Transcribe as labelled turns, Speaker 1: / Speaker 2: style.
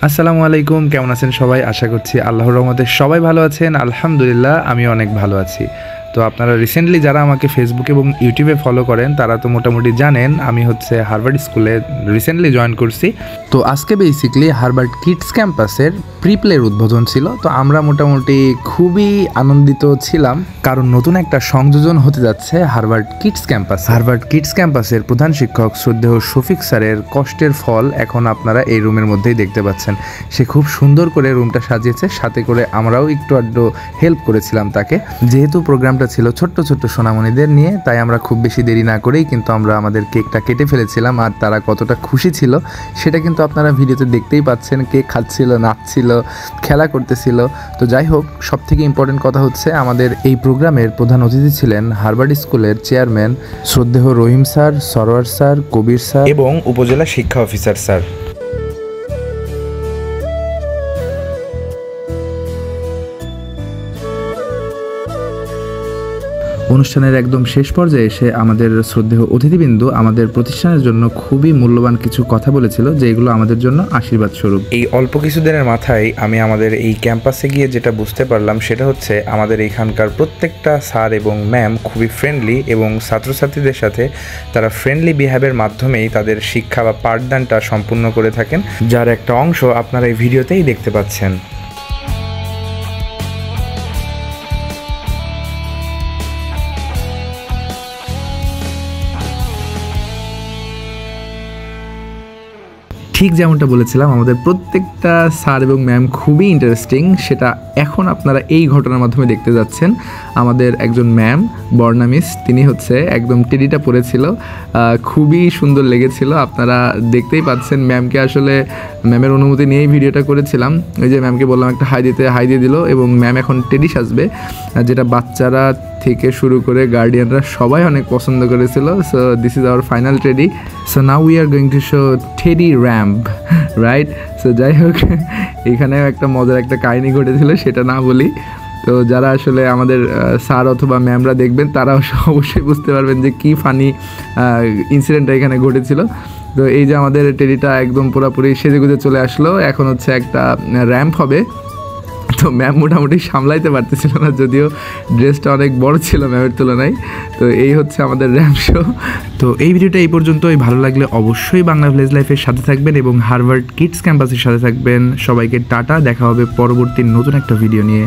Speaker 1: আসসালামু আলাইকুম, কেমন আছেন সবাই? আশা করছি আল্লাহর রহমতে সবাই ভালো আছেন। আলহামদুলিল্লাহ আমি অনেক ভালো আছি। তো আপনারা রিসেন্টলি যারা আমাকে ফেসবুক এবং ইউটিউবে ফলো করেন তারা তো মোটামুটি জানেন আমি হচ্ছে হার্ভার্ড স্কুলে রিসেন্টলি জয়েন করছি। তো আজকে বেসিক্যালি হার্ভার্ড কিডস ক্যাম্পাসের প্রিপ্লের উদ্বোধন ছিল। তো আমরা মোটামুটি খুবই আনন্দিত ছিলাম, কারণ নতুন একটা সংযোজন হতে যাচ্ছে Harvard kids campus. Harvard kids ক্যাম্পাসের প্রধান শিক্ষক শ্রদ্ধেয় শফিক স্যারের কষ্টের ফল এখন আপনারা এই রুমের মধ্যেই দেখতে পাচ্ছেন। সে খুব সুন্দর করে রুমটা সাজিয়েছে, সাথে করে আমরাও একটু আধটু হেল্প করেছিলাম তাকে। যেহেতু প্রোগ্রামটা ছিল ছোট্ট ছোট্ট সোনামণিদের নিয়ে, তাই আমরা খুব বেশি দেরি না করেই কিন্তু আমরা আমাদের কেকটা কেটে ফেলেছিলাম। আর তারা কতটা খুশি ছিল সেটা কিন্তু আপনারা ভিডিওতে দেখতেই পাচ্ছেন। কেক খাচ্ছিল, নাচছিল, খেলা করতেছিল। তো যাই হোক, সব থেকে ইম্পর্টেন্ট কথা হচ্ছে আমাদের এই প্রোগ্রামের প্রধান অতিথি ছিলেন হার্ভার্ড স্কুলের চেয়ারম্যান শ্রদ্ধেয় রহিম স্যার, সরোয়ার স্যার, কবির স্যার এবং উপজেলা শিক্ষা অফিসার স্যার। অনুষ্ঠানের একদম শেষ পর্যায়ে এসে আমাদের শ্রদ্ধেয় অতিথিবৃন্দ আমাদের প্রতিষ্ঠানের জন্য খুবই মূল্যবান কিছু কথা বলেছিল, যেগুলো আমাদের জন্য আশীর্বাদ স্বরূপ। এই অল্প কিছু দিনের মাথায় আমি আমাদের এই ক্যাম্পাসে গিয়ে যেটা বুঝতে পারলাম সেটা হচ্ছে আমাদের এখানকার প্রত্যেকটা স্যার এবং ম্যাম খুবই ফ্রেন্ডলি, এবং ছাত্রছাত্রীদের সাথে তারা ফ্রেন্ডলি বিহেভিয়ারের মাধ্যমেই তাদের শিক্ষা বা পাঠদানটা সম্পূর্ণ করে থাকেন, যার একটা অংশ আপনারা এই ভিডিওতেই দেখতে পাচ্ছেন। ঠিক যেমনটা বলেছিলাম, আমাদের প্রত্যেকটা স্যার এবং ম্যাম খুবই ইন্টারেস্টিং। সেটা এখন আপনারা এই ঘটনার মাধ্যমে দেখতে যাচ্ছেন। আমাদের একজন ম্যাম বর্ণা মিস, তিনি হচ্ছে একদম টেডিটা পরেছিল, খুবই সুন্দর লেগেছিল। আপনারা দেখতেই পাচ্ছেন ম্যামকে, আসলে ম্যামের অনুমতি নিয়েই ভিডিওটা করেছিলাম। ওই যে ম্যামকে বললাম একটা হাই দিতে, হাই দিয়ে দিল, এবং ম্যাম এখন টেডি সাজবে, যেটা বাচ্চারা থেকে শুরু করে গার্ডিয়ানরা সবাই অনেক পছন্দ করেছিল। So this is our final teddy. So now we are going to show teddy ramp, right? So যাই হোক, এখানেও একটা মজার একটা কাহিনী ঘটেছিল, সেটা না বলি। তো যারা আসলে আমাদের স্যার অথবা ম্যামরা দেখবেন তারা অবশ্যই বুঝতে পারবেন যে কী ফানি ইনসিডেন্টটা এখানে ঘটেছিল। তো এই যে আমাদের টেডিটা একদম পুরোপুরি সেজেগুজে চলে আসলো, এখন হচ্ছে একটা র্যাম্প হবে। তো ম্যাম মোটামুটি সামলাইতে পারতেছিল না, যদিও ড্রেসটা অনেক বড় ছিল ম্যামের তুলনায়। তো এই হচ্ছে আমাদের র্যাম্প শো। তো এই ভিডিওটা এই পর্যন্তই। ভালো লাগলে অবশ্যই বাংলা ভিলেজ লাইফের সাথে থাকবেন এবং হার্ভার্ড কিডস ক্যাম্পাসের সাথে থাকবেন। সবাইকে টাটা, দেখা হবে পরবর্তী নতুন একটা ভিডিও নিয়ে।